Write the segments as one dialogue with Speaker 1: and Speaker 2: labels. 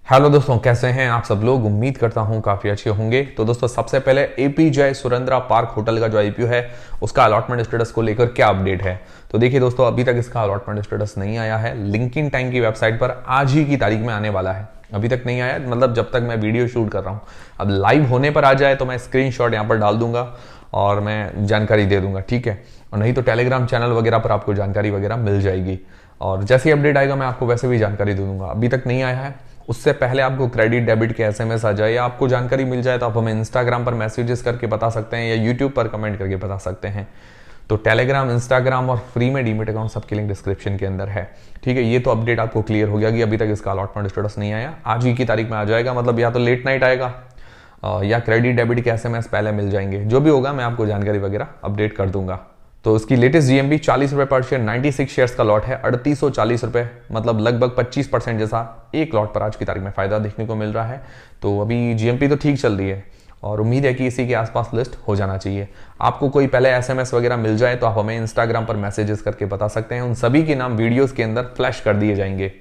Speaker 1: Hello दोस्तों, कैसे हैं आप सब लोग। उम्मीद करता हूं काफी अच्छे होंगे। तो दोस्तों सबसे पहले एपी जय सुरेंद्रा पार्क होटल का जो आईपीओ है उसका अलॉटमेंट स्टेटस को लेकर क्या अपडेट है। तो देखिए दोस्तों, अभी तक इसका अलॉटमेंट स्टेटस नहीं आया है। लिंकिन टाइम की वेबसाइट पर आज ही की तारीख में आने वाला है। अभी तक नहीं आया, मतलब जब तक मैं वीडियो शूट कर रहा हूँ। अब लाइव होने पर आ जाए तो मैं स्क्रीनशॉट यहाँ पर डाल दूंगा और मैं जानकारी दे दूंगा, ठीक है। और नहीं तो टेलीग्राम चैनल वगैरह पर आपको जानकारी वगैरह मिल जाएगी और जैसे ही अपडेट आएगा मैं आपको वैसे भी जानकारी दे दूंगा। अभी तक नहीं आया है, उससे पहले आपको क्रेडिट डेबिट के एसएमएस आ जाए या आपको जानकारी मिल जाए तो आप हमें इंस्टाग्राम पर मैसेजेस करके बता सकते हैं या यूट्यूब पर कमेंट करके बता सकते हैं। तो टेलीग्राम, इंस्टाग्राम और फ्री में डीमेट अकाउंट सबके लिंक डिस्क्रिप्शन के अंदर है, ठीक है। ये तो अपडेट आपको क्लियर हो गया कि अभी तक इसका अलॉटमेंट स्टेटस नहीं आया। आज ही की तारीख में आ जाएगा, मतलब या तो लेट नाइट आएगा या क्रेडिट डेबिट के एसएमएस पहले मिल जाएंगे। जो भी होगा मैं आपको जानकारी वगैरह अपडेट कर दूंगा। तो इसकी लेटेस्ट जीएमबी 40 रुपए पर शेयर 96 शेयर्स का लॉट है। 3840 रुपए, मतलब लगभग 25% जैसा एक लॉट पर आज की तारीख में फायदा देखने को मिल रहा है। तो अभी जीएमपी तो ठीक चल रही है और उम्मीद है कि इसी के आसपास लिस्ट हो जाना चाहिए। आपको कोई पहले एसएमएस वगैरह मिल जाए तो आप हमें इंस्टाग्राम पर मैसेजेस करके बता सकते हैं। उन सभी के नाम वीडियोस के अंदर फ्लैश कर दिए जाएंगे।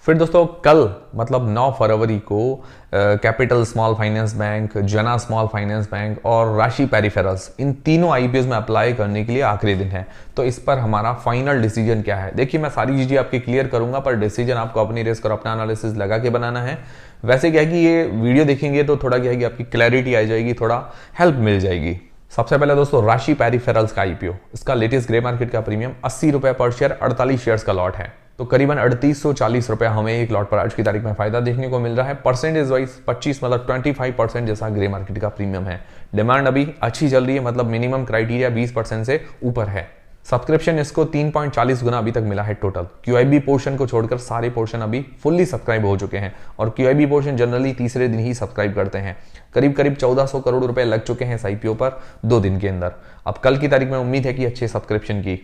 Speaker 1: फिर दोस्तों कल मतलब 9 फरवरी को कैपिटल स्मॉल फाइनेंस बैंक, जना स्मॉल फाइनेंस बैंक और राशि पेरिफेरल्स, इन तीनों आईपीओ में अप्लाई करने के लिए आखिरी दिन है। तो इस पर हमारा फाइनल डिसीजन क्या है, देखिए मैं सारी चीजें आपकी क्लियर करूंगा पर डिसीजन आपको अपनी रिस्क और अपना एनालिसिस लगा के बनाना है। वैसे क्या है कि ये वीडियो देखेंगे तो थोड़ा क्या है कि आपकी क्लैरिटी आ जाएगी, थोड़ा हेल्प मिल जाएगी। सबसे पहले दोस्तों राशि पेरिफेरल्स का आईपीओ, इसका लेटेस्ट ग्रे मार्केट का प्रीमियम 80 रुपए पर शेयर 48 शेयर्स का लॉट है। तो करीबन 3840 रुपए हमें एक लॉट पर आज की तारीख में फायदा देखने को मिल रहा है। परसेंटेज वाइज 25 मतलब 25% जैसा ग्रे मार्केट का प्रीमियम है। डिमांड अभी अच्छी चल रही है, मतलब मिनिमम क्राइटेरिया 20% से ऊपर है। सब्सक्रिप्शन इसको 3.40 गुना अभी तक मिला है टोटल। क्यूआईबी पोर्शन को छोड़कर सारे पोर्शन अभी फुल्ली सब्सक्राइब हो चुके हैं और क्यूआईबी पोर्शन जनरली तीसरे दिन ही सब्सक्राइब करते हैं। करीब करीब 1400 करोड़ रुपए लग चुके हैं इस आईपीओ पर 2 दिन के अंदर। अब कल की तारीख में उम्मीद है कि अच्छे सब्सक्रिप्शन की।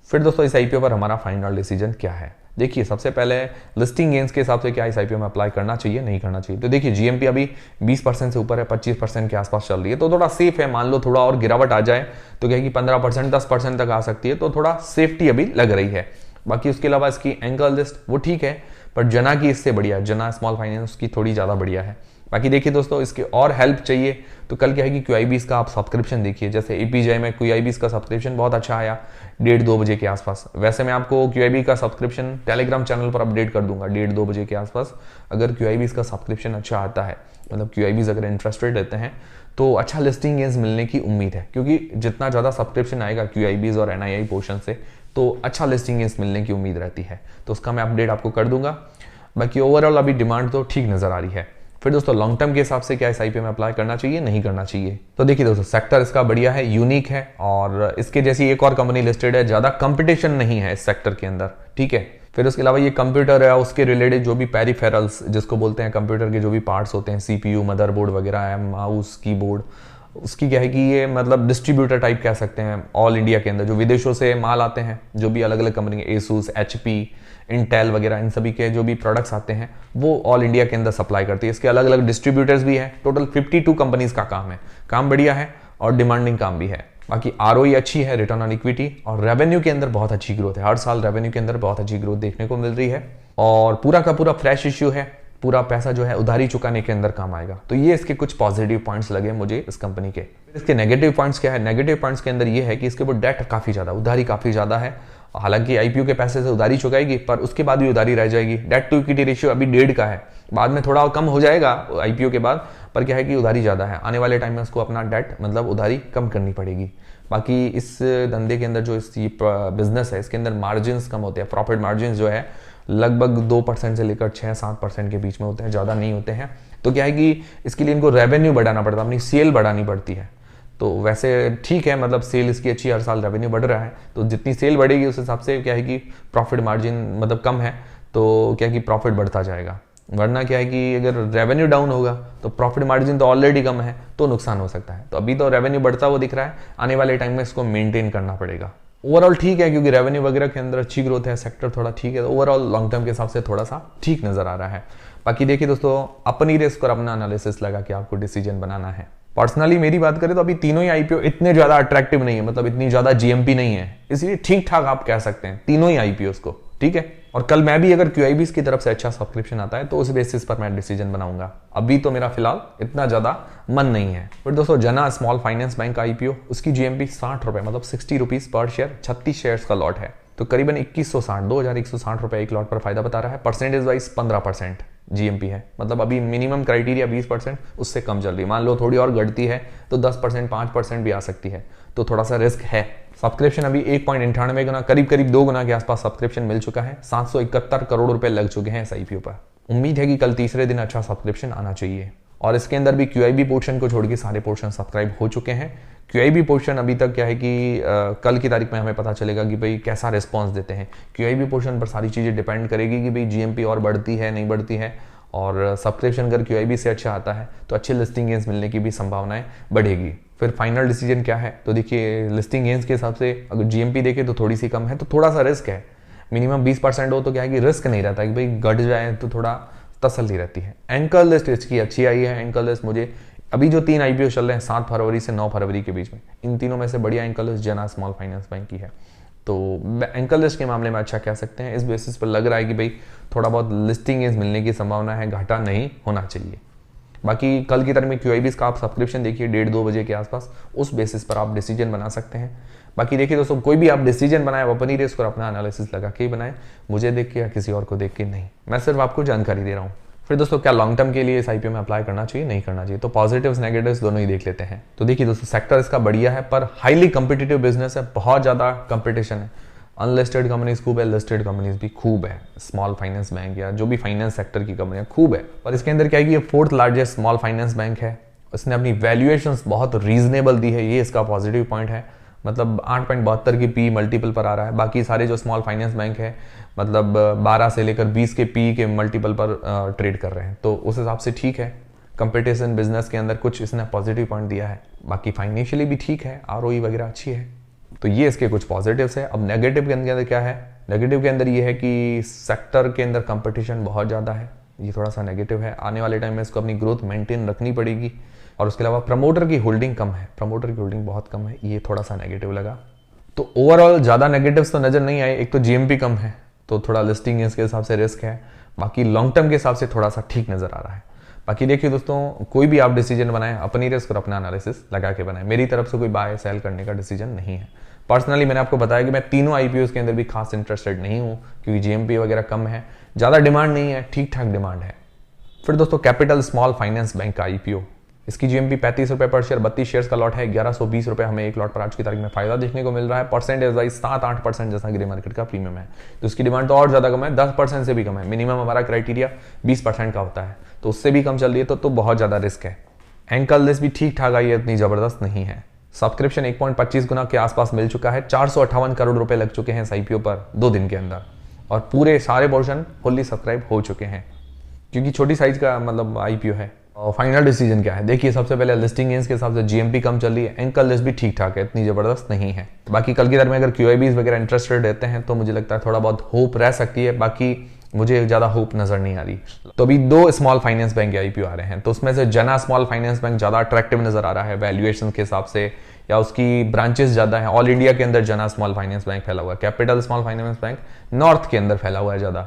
Speaker 1: फिर दोस्तों इस आईपीओ पर हमारा फाइनल डिसीजन क्या है। देखिए सबसे पहले लिस्टिंग गेंस के हिसाब से क्या इस आईपीओ में अप्लाई करना चाहिए नहीं करना चाहिए। तो देखिए जीएमपी अभी 20% से ऊपर है, 25% के आसपास चल रही है, तो थोड़ा सेफ है। मान लो थोड़ा और गिरावट आ जाए तो क्या है कि 15% 10% तक आ सकती है, तो थोड़ा सेफ्टी अभी लग रही है। बाकी उसके अलावा इसकी एंकर लिस्ट वो ठीक है, पर जना की इससे बढ़िया, जना स्मॉल फाइनेंस की थोड़ी ज्यादा बढ़िया है। बाकी देखिए दोस्तों, इसके और हेल्प चाहिए तो कल क्या है कि क्यूआईबीस का आप सब्सक्रिप्शन देखिए। जैसे एपीजे में क्यूआईबीस का सब्सक्रिप्शन बहुत अच्छा आया 1:30-2 बजे के आसपास। वैसे मैं आपको क्यूआईबी का सब्सक्रिप्शन टेलीग्राम चैनल पर अपडेट कर दूंगा 1:30-2 बजे के आसपास। अगर क्यूआईबीस का सब्सक्रिप्शन अच्छा आता है, मतलब क्यूआईबीस अगर इंटरेस्टेड रहते हैं तो अच्छा लिस्टिंग गेंस मिलने की उम्मीद है, क्योंकि जितना ज्यादा सब्सक्रिप्शन आएगा क्यूआईबीस और एनआईआई पोर्शन से तो अच्छा लिस्टिंग गेंस मिलने की उम्मीद रहती है। तो उसका मैं अपडेट आपको कर दूंगा। बाकी ओवरऑल अभी डिमांड तो ठीक नजर आ रही है। फिर दोस्तों लॉन्ग टर्म के हिसाब से क्या इस आईपीओ में अप्लाई करना चाहिए नहीं करना चाहिए। तो देखिए दोस्तों, सेक्टर इसका बढ़िया है, यूनिक है और इसके जैसी एक और कंपनी लिस्टेड है, ज्यादा कंपटीशन नहीं है इस सेक्टर के अंदर, ठीक है। फिर उसके अलावा ये कंप्यूटर है, उसके रिलेटेड जो भी पेरिफेरल्स जिसको बोलते हैं, कंप्यूटर के जो भी पार्ट्स होते हैं, सीपीयू, मदरबोर्ड वगैरह है, माउस, कीबोर्ड, उसकी क्या है कि ये मतलब डिस्ट्रीब्यूटर टाइप कह सकते हैं। ऑल इंडिया के अंदर जो विदेशों से माल आते हैं, जो भी अलग अलग कंपनी, एसूस, एचपी, इंटेल वगैरह, इन सभी के जो भी प्रोडक्ट्स आते हैं वो ऑल इंडिया के अंदर सप्लाई करती है। इसके अलग अलग डिस्ट्रीब्यूटर्स भी है। टोटल 52 कंपनीज का काम है। काम बढ़िया है और डिमांडिंग काम भी है। बाकी आरओई अच्छी है, रिटर्न ऑन इक्विटी, और रेवेन्यू के अंदर बहुत अच्छी ग्रोथ है। हर साल रेवेन्यू के अंदर बहुत अच्छी ग्रोथ देखने को मिल रही है और पूरा का पूरा फ्रेश इश्यू है। पूरा पैसा जो है उधारी चुकाने के अंदर काम आएगा। तो ये इसके कुछ पॉजिटिव पॉइंट्स लगे मुझे इस कंपनी के। इसके नेगेटिव पॉइंट्स क्या है? नेगेटिव पॉइंट्स के अंदर ये है कि इसके ऊपर डेट काफी ज्यादा, उधारी काफी ज्यादा है। हालांकि आईपीओ के पैसे से उधारी चुकाएगी पर उसके बाद भी उधारी रह जाएगी। डेट टू इक्विटी रेशियो अभी 1.5 का है, बाद में थोड़ा कम हो जाएगा आईपीओ के बाद, पर क्या है कि उधारी ज्यादा है। आने वाले टाइम में उसको अपना डेट मतलब उधारी कम करनी पड़ेगी। बाकी इस धंधे के अंदर जो इस बिजनेस है, इसके अंदर मार्जिन कम होते हैं। प्रॉफिट मार्जिन जो है लगभग 2% से लेकर 6-7% के बीच में होते हैं, ज्यादा नहीं होते हैं। तो क्या है कि इसके लिए इनको रेवेन्यू बढ़ाना पड़ता है, अपनी सेल बढ़ानी पड़ती है। तो वैसे ठीक है, मतलब सेल इसकी अच्छी, हर साल रेवेन्यू बढ़ रहा है, तो जितनी सेल बढ़ेगी उस हिसाब से क्या है कि प्रॉफिट मार्जिन मतलब कम है तो क्या है कि प्रॉफिट बढ़ता जाएगा। वरना क्या है कि अगर रेवेन्यू डाउन होगा तो प्रॉफिट मार्जिन तो ऑलरेडी कम है तो नुकसान हो सकता है। तो अभी तो रेवेन्यू बढ़ता हुआ दिख रहा है, आने वाले टाइम में इसको मेंटेन करना पड़ेगा। ओवरऑल ठीक है, क्योंकि रेवेन्यू वगैरह के अंदर अच्छी ग्रोथ है, सेक्टर थोड़ा ठीक है, तो ओवरऑल लॉन्ग टर्म के हिसाब से थोड़ा सा ठीक नजर आ रहा है। बाकी देखिए दोस्तों, अपनी रिस्क और अपना एनालिसिस लगा के आपको डिसीजन बनाना है। पर्सनली मेरी बात करें तो अभी तीनों ही आईपीओ इतने ज्यादा अट्रैक्टिव नहीं है, मतलब इतनी ज्यादा जीएमपी नहीं है, इसलिए ठीक ठाक आप कह सकते हैं तीनों ही आईपीओ को, ठीक है। और कल मैं भी अगर QIBs की तरफ से अच्छा सब्सक्रिप्शन आता है तो उस बेसिस पर मैं डिसीजन बनाऊंगा। अभी तो मेरा फिलहाल इतना ज्यादा मन नहीं है। फिर दोस्तों जना स्मॉल फाइनेंस बैंक का IPO, उसकी GMP 60 रुपए मतलब 60 रुपीज पर शेयर, 36 शेयर्स का लॉट है, तो करीबन 2160 रुपए एक लॉट पर फायदा बता रहा है। परसेंटेज वाइज 15% GMP है, मतलब अभी मिनिमम क्राइटेरिया 20%, उससे कम चल रही है। मान लो थोड़ी और घटती है तो 10% 5% भी आ सकती है, तो थोड़ा सा रिस्क है। सब्सक्रिप्शन अभी 1.98 गुना, करीब 2 गुना के आसपास सब्सक्रिप्शन मिल चुका है। 771 करोड़ रुपए लग चुके हैं इस IPO पर। उम्मीद है कि कल तीसरे दिन अच्छा सब्सक्रिप्शन आना चाहिए। और इसके अंदर भी QIB पोर्शन को छोड़ के सारे पोर्शन सब्सक्राइब हो चुके हैं। QIB पोर्शन अभी तक क्या है कि कल की तारीख में हमें पता चलेगा कि भाई कैसा रिस्पॉन्स देते हैं। QIB पोर्शन पर सारी चीज़ें डिपेंड करेगी कि भाई GMP और बढ़ती है नहीं बढ़ती है, और सब्सक्रिप्शन अगर QIB से अच्छा आता है तो अच्छे लिस्टिंग गेंस मिलने की भी संभावनाएं बढ़ेगी। फिर फाइनल डिसीजन क्या है, तो देखिए लिस्टिंग गेंस के हिसाब से अगर GMP देखे तो थोड़ी सी कम है, तो थोड़ा सा रिस्क है। मिनिमम 20% हो तो क्या है कि रिस्क नहीं रहता कि भाई घट जाए तो थोड़ा तसल्ली रहती है। एंकर लिस्ट इसकी अच्छी आई है। एंकर लिस्ट मुझे अभी जो 3 IPO चल रहे हैं 7 फरवरी से 9 फरवरी के बीच में, इन तीनों में से बढ़िया एंकर लिस्ट जना स्मॉल फाइनेंस बैंक की है। तो एंकर लिस्ट के मामले में अच्छा कह सकते हैं। इस बेसिस पर लग रहा है कि भाई थोड़ा बहुत लिस्टिंग मिलने की संभावना है, घाटा नहीं होना चाहिए। बाकी कल की तरह में QIBs का आप सब्सक्रिप्शन देखिए 1:30-2 बजे के आसपास, उस बेसिस पर आप डिसीजन बना सकते हैं। बाकी देखिए दोस्तों, कोई भी आप डिसीजन बनाए वो अपनी रिस्क और अपना एनालिसिस लगा के ही बनाए, मुझे देख के या किसी और को देख के नहीं। मैं सिर्फ आपको जानकारी दे रहा हूँ। फिर दोस्तों, क्या लॉन्ग टर्म के लिए इस IPO में अप्लाई करना चाहिए नहीं करना चाहिए, तो पॉजिटिव्स नेगेटिव्स दोनों ही देख लेते हैं। तो देखिए दोस्तों, सेक्टर इसका बढ़िया है पर हाईली कॉम्पिटिटिव बिजनेस है, बहुत ज्यादा कंपटीशन है। अनलिस्टेड कंपनीज खूब है, लिस्टेड कंपनीज भी खूब है। स्मॉल फाइनेंस बैंक या जो भी फाइनेंस सेक्टर की कंपनियां खूब है, पर इसके अंदर क्या है कि ये 4th largest small finance bank है। इसने अपनी वैल्यूएशंस बहुत रीजनेबल दी है, ये इसका पॉजिटिव पॉइंट है। मतलब 8.72 की पी मल्टीपल पर आ रहा है। बाकी सारे जो स्मॉल फाइनेंस बैंक है मतलब 12 से लेकर 20 के पी के मल्टीपल पर ट्रेड कर रहे हैं, तो उस हिसाब से ठीक है। कंपटीशन बिजनेस के अंदर कुछ इसने पॉजिटिव पॉइंट दिया है। बाकी फाइनेंशियली भी ठीक है, ROE वगैरह अच्छी है, तो ये इसके कुछ पॉजिटिव्स है। अब नेगेटिव के अंदर क्या है, नेगेटिव के अंदर ये है कि सेक्टर के अंदर कंपटीशन बहुत ज़्यादा है, ये थोड़ा सा नेगेटिव है। आने वाले टाइम में इसको अपनी ग्रोथ मेंटेन रखनी पड़ेगी। और उसके अलावा प्रमोटर की होल्डिंग कम है, प्रमोटर की होल्डिंग बहुत कम है, ये थोड़ा सा नेगेटिव लगा। तो ओवरऑल ज़्यादा नेगेटिव्स तो नज़र नहीं आए। एक तो GMP कम है, तो थोड़ा लिस्टिंग इसके हिसाब से रिस्क है। बाकी लॉन्ग टर्म के हिसाब से थोड़ा सा ठीक नज़र आ रहा है। बाकी देखिए दोस्तों, कोई भी आप डिसीजन बनाएं अपनी रिस्क और अपना एनालिसिस लगा के बनाएं। मेरी तरफ से कोई बाय सेल करने का डिसीजन नहीं है। पर्सनली मैंने आपको बताया कि मैं तीनों IPOs के अंदर भी खास इंटरेस्टेड नहीं हूं, क्योंकि GMP वगैरह कम है, ज़्यादा डिमांड नहीं है, ठीक ठाक डिमांड है। फिर दोस्तों, कैपिटल स्मॉल फाइनेंस बैंक का IPO, इसकी GMP 35 रुपए पर शेयर, 32 शेयर्स का लॉट है। 1120 रुपए हमें एक लॉट पर आज की तारीख में फायदा देखने को मिल रहा है। परसेंटेज वाइज 7-8% जैसा ग्रे मार्केट का प्रीमियम है, तो उसकी डिमांड तो और ज्यादा कम है, 10% से भी कम है। मिनिमम हमारा क्राइटेरिया 20% का होता है, तो उससे भी कम चल रही है, तो बहुत ज्यादा रिस्क है। एंकर लिस्ट भी ठीक ठाक आई है, इतनी जबरदस्त नहीं है। सब्सक्रिप्शन 1.25 गुना के आसपास मिल चुका है। 458 करोड़ रुपए लग चुके हैं इस IPO पर 2 दिन के अंदर, और पूरे सारे पोर्शन फुल्ली सब्सक्राइब हो चुके हैं, क्योंकि छोटी साइज का मतलब IPO है। और फाइनल डिसीजन क्या है, देखिए सबसे पहले लिस्टिंग गेंस के हिसाब से GMP कम चल रही है, एंकर लिस्ट भी ठीक ठाक है, इतनी जबरदस्त नहीं है। बाकी कल की दर में अगर QIBs वगैरह इंटरेस्टेड रहते हैं तो मुझे लगता है थोड़ा बहुत होप रह सकती है, बाकी मुझे ज्यादा होप नजर नहीं आ रही। तो अभी 2 स्मॉल फाइनेंस बैंक के IPO आ रहे हैं, तो उसमें से जना स्मॉल फाइनेंस बैंक ज्यादा अट्रैक्टिव नजर आ रहा है वैल्यूएशन के हिसाब से, या उसकी ब्रांचेस ज्यादा है। ऑल इंडिया के अंदर जना स्मॉल फाइनेंस बैंक फैला हुआ है, capital small finance bank north के अंदर फैला हुआ है ज्यादा,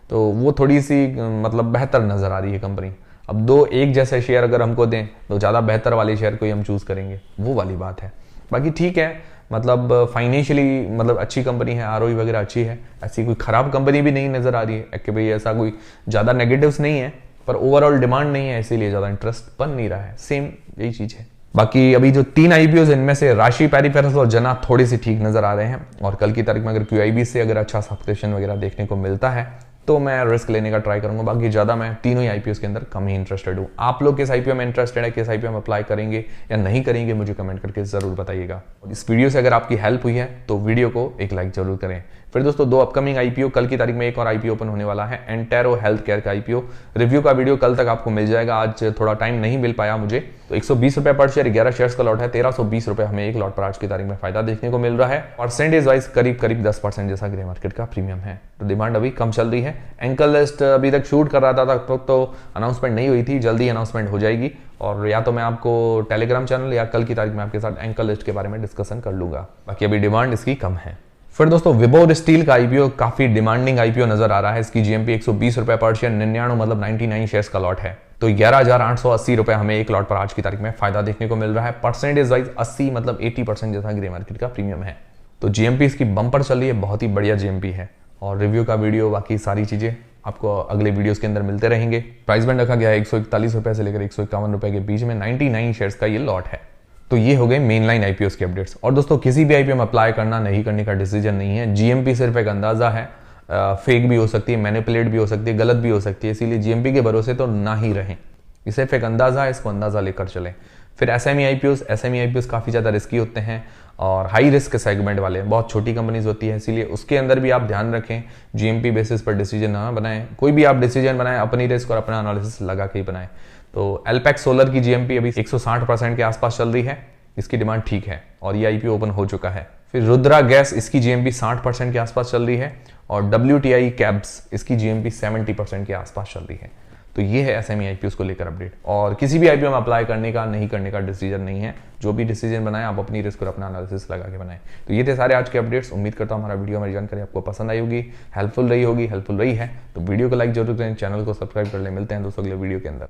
Speaker 1: तो वो थोड़ी सी मतलब बेहतर नजर आ रही है कंपनी। अब 2 एक जैसे शेयर अगर हमको दें तो ज़्यादा बेहतर वाले शेयर को ही हम चूज़ करेंगे, वो वाली बात है। बाकी ठीक है, मतलब फाइनेंशियली मतलब अच्छी कंपनी है, ROE वगैरह अच्छी है, ऐसी कोई ख़राब कंपनी भी नहीं नज़र आ रही है कि भाई ऐसा कोई ज़्यादा नेगेटिव्स नहीं है, पर ओवरऑल डिमांड नहीं है, इसीलिए ज़्यादा इंटरेस्ट बन नहीं रहा है। सेम यही चीज़ है। बाकी अभी जो 3 IPOs इनमें से राशि पेरिफेरल्स और जना थोड़ी सी ठीक नज़र आ रहे हैं, और कल की तारीख में अगर QIB से अगर अच्छा सब्सक्रिप्शन वगैरह देखने को मिलता है तो मैं रिस्क लेने का ट्राई करूंगा। बाकी ज्यादा मैं तीनों ही IPOs के अंदर कम ही इंटरेस्टेड हूं। आप लोग किस IPO में इंटरेस्टेड है, किस IPO में अप्लाई करेंगे या नहीं करेंगे, मुझे कमेंट करके जरूर बताइएगा। इस वीडियो से अगर आपकी हेल्प हुई है तो वीडियो को एक लाइक जरूर करें। फिर दोस्तों, 2 अपकमिंग IPO, कल की तारीख में एक और IPO ओपन होने वाला है, एंटेरो हेल्थ केयर का IPO। रिव्यू का वीडियो कल तक आपको मिल जाएगा, आज थोड़ा टाइम नहीं मिल पाया मुझे। तो 120 रुपए पर शेयर, 11 शेयर्स का लॉट है, 1320 रुपए हमें एक लॉट पर आज की तारीख में फायदा देखने को मिल रहा है। परसेंटेज वाइज करीब 10% जैसा ग्रे मार्केट का प्रीमियम है, तो डिमांड अभी कम चल रही है। एंकर लिस्ट अभी तक शूट कर रहा था, तब तक तो अनाउंसमेंट नहीं हुई थी, जल्दी अनाउंसमेंट हो जाएगी, और या तो मैं आपको टेलीग्राम चैनल या कल की तारीख में आपके साथ एंकर लिस्ट के बारे में डिस्कशन कर लूंगा। बाकी अभी डिमांड इसकी कम है। फिर दोस्तों विबोर स्टील का आईपीओ काफी डिमांडिंग आईपीओ नजर आ रहा है। इसकी जीएमपी 120 रुपए पर शेयर, 99 मतलब 99 शेयर्स का लॉट है। तो 11,880 रुपए हमें एक लॉट पर आज की तारीख में फायदा देखने को मिल रहा है। परसेंटेज वाइज 80 मतलब 80% जैसा ग्रे मार्केट का प्रीमियम है। तो जीएमपी इसकी बम्पर चल रही है, बहुत ही बढ़िया जीएमपी है। और रिव्यू का वीडियो बाकी सारी चीजें आपको अगले वीडियोस के अंदर मिलते रहेंगे। प्राइस बैंड रखा गया है 141 रुपए से लेकर 151 रुपए के बीच में, 99 शेयर्स का ये लॉट है। तो ये हो गए मेन लाइन आईपीओ के अपडेट्स। और दोस्तों किसी भी आईपीओ में अप्लाई करना नहीं करने का डिसीजन नहीं है। जीएमपी सिर्फ एक अंदाजा है, फेक भी हो सकती है, मैनिपुलेट भी हो सकती है, गलत भी हो सकती है, इसीलिए जीएमपी के भरोसे तो ना ही रहें। ये सिर्फ एक अंदाजा है, इसको अंदाजा लेकर चलें। फिर एसएमई आईपीओ काफी ज्यादा रिस्की होते हैं और हाई रिस्क सेगमेंट वाले, बहुत छोटी कंपनीज होती है, इसीलिए उसके अंदर भी आप ध्यान रखें, जीएमपी बेसिस पर डिसीजन ना बनाएं। कोई भी आप डिसीजन बनाएं अपनी रिस्क और अपना एनालिसिस लगा के ही बनाएं। तो एल्पेक्स सोलर की जीएमपी अभी 160% के आसपास चल रही है, इसकी डिमांड ठीक है और ये आईपीओ ओपन हो चुका है। फिर रुद्रा गैस, इसकी जीएमपी 60% के आसपास चल रही है और WTI कैब्स, इसकी जीएमपी 70% के आसपास चल रही है। तो ये है एसएमई आईपीओ को लेकर अपडेट। और किसी भी आईपीओ में अप्लाई करने का नहीं करने का डिसीजन नहीं है, जो भी डिसीजन बनाए आप अपनी रिस्क और अपना एनालिसिस लगा के बनाएं। तो ये थे सारे आज के अपडेट्स। उम्मीद करता हूं हमारा वीडियो, हमारी जानकारी आपको पसंद आई होगी, हेल्पफुल रही है। तो वीडियो को लाइक जरूर करें, चैनल को सब्सक्राइब कर लें। मिलते हैं दोस्तों अगले वीडियो के अंदर।